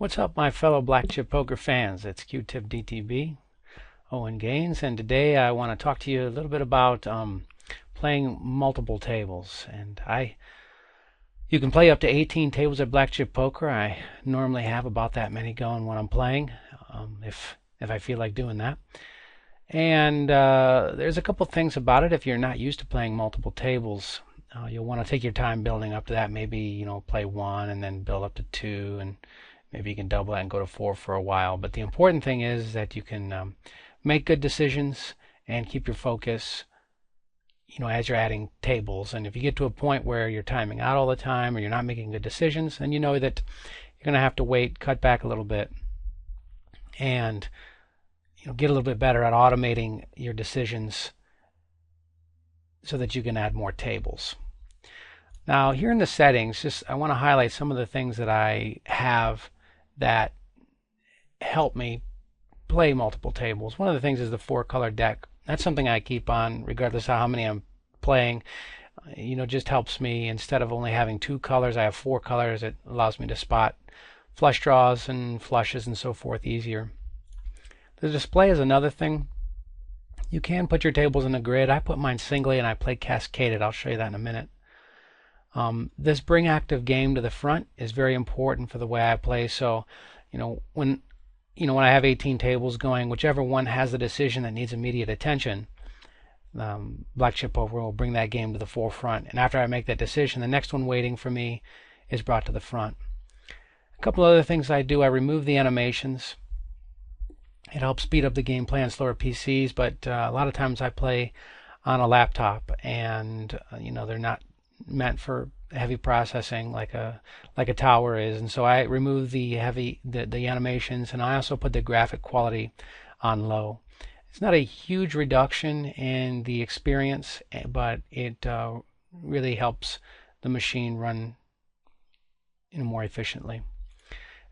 What's up, my fellow black chip poker fans? It's QTipDTB, Owen Gaines, and today I want to talk to you a little bit about playing multiple tables. You can play up to 18 tables at black chip poker. I normally have about that many going when I'm playing, if I feel like doing that. And there's a couple things about it. If you're not used to playing multiple tables, you'll want to take your time building up to that. Maybe play one and then build up to two, and maybe you can double that and go to four for a while. But the important thing is that you can make good decisions and keep your focus, as you're adding tables. And if you get to a point where you're timing out all the time or you're not making good decisions, then you know that you're going to have to wait, cut back a little bit, and get a little bit better at automating your decisions so that you can add more tables. Now, here in the settings, I want to highlight some of the things that I have that help me play multiple tables. One of the things is the 4-color deck. That's something I keep on regardless of how many I'm playing. Just helps me. Instead of only having 2 colors, I have 4 colors. It allows me to spot flush draws and flushes and so forth easier. The display is another thing. You can put your tables in a grid. I put mine singly and I play cascaded. I'll show you that in a minute. This bring active game to the front is very important for the way I play. So, when I have 18 tables going, whichever one has the decision that needs immediate attention, black chip poker will bring that game to the forefront. And after I make that decision, the next one waiting for me is brought to the front. A couple other things I do: I remove the animations. It helps speed up the gameplay on slower PCs, but a lot of times I play on a laptop, and they're not meant for heavy processing like a tower is, and so I remove the animations, and I also put the graphic quality on low. It's not a huge reduction in the experience, but it really helps the machine run more efficiently.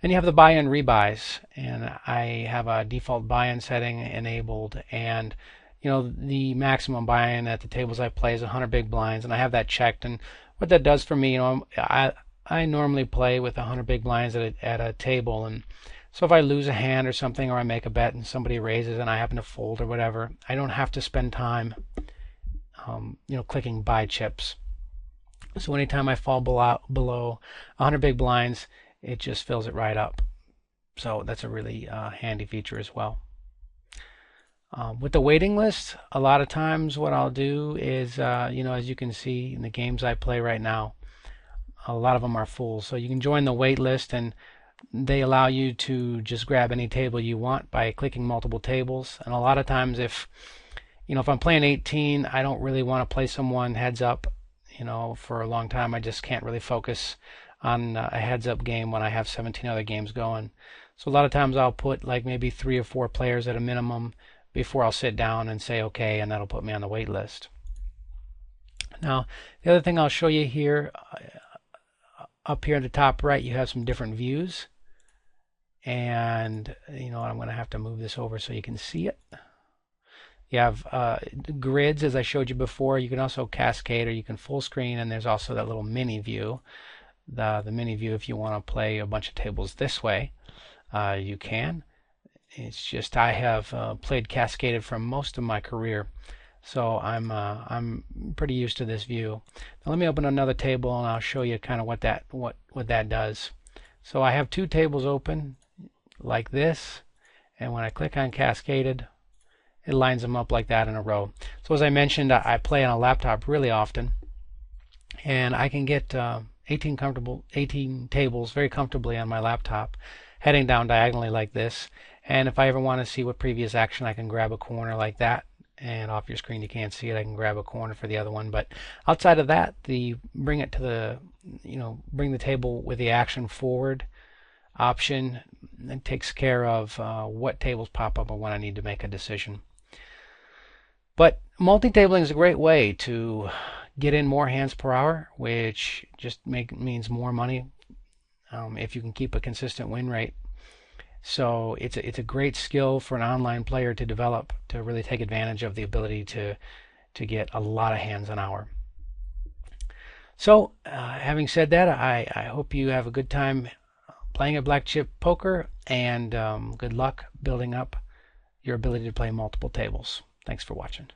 Then you have the buy-in rebuys, and I have a default buy-in setting enabled, and the maximum buy-in at the tables I play is 100 big blinds, and I have that checked. And what that does for me, I normally play with 100 big blinds at a table, and so if I lose a hand or something, or I make a bet and somebody raises and I happen to fold or whatever, I don't have to spend time clicking buy chips. So anytime I fall below 100 big blinds, it just fills it right up. So that's a really handy feature as well. With the waiting list, a lot of times what I'll do is, as you can see in the games I play right now, a lot of them are full. So you can join the wait list, and they allow you to just grab any table you want by clicking multiple tables. And a lot of times if I'm playing 18, I don't really want to play someone heads up, for a long time. I just can't really focus on a heads up game when I have 17 other games going. So a lot of times I'll put like maybe 3 or 4 players at a minimum before I'll sit down and say okay, and that'll put me on the wait list. Now, the other thing I'll show you here, up here at the top right, you have some different views, and I'm going to have to move this over so you can see it. You have grids, as I showed you before. You can also cascade, or you can full screen, and there's also that little mini view. The mini view, if you want to play a bunch of tables this way, you can. It's just I have played cascaded for most of my career, so I'm pretty used to this view. Now let me open another table and I'll show you kind of what that does. So I have 2 tables open like this, and when I click on cascaded, it lines them up like that in a row. So as I mentioned, I play on a laptop really often, and I can get 18 tables very comfortably on my laptop, heading down diagonally like this. And if I ever want to see what previous action, I can grab a corner like that, and off your screen you can't see it. I can grab a corner for the other one. But outside of that, bring the table with the action forward option, it takes care of what tables pop up and when I need to make a decision. But multi-tabling is a great way to get in more hands per hour, which just means more money if you can keep a consistent win rate. So it's a great skill for an online player to develop, to really take advantage of the ability to get a lot of hands an hour. So having said that, I hope you have a good time playing a black chip poker, and good luck building up your ability to play multiple tables. Thanks for watching.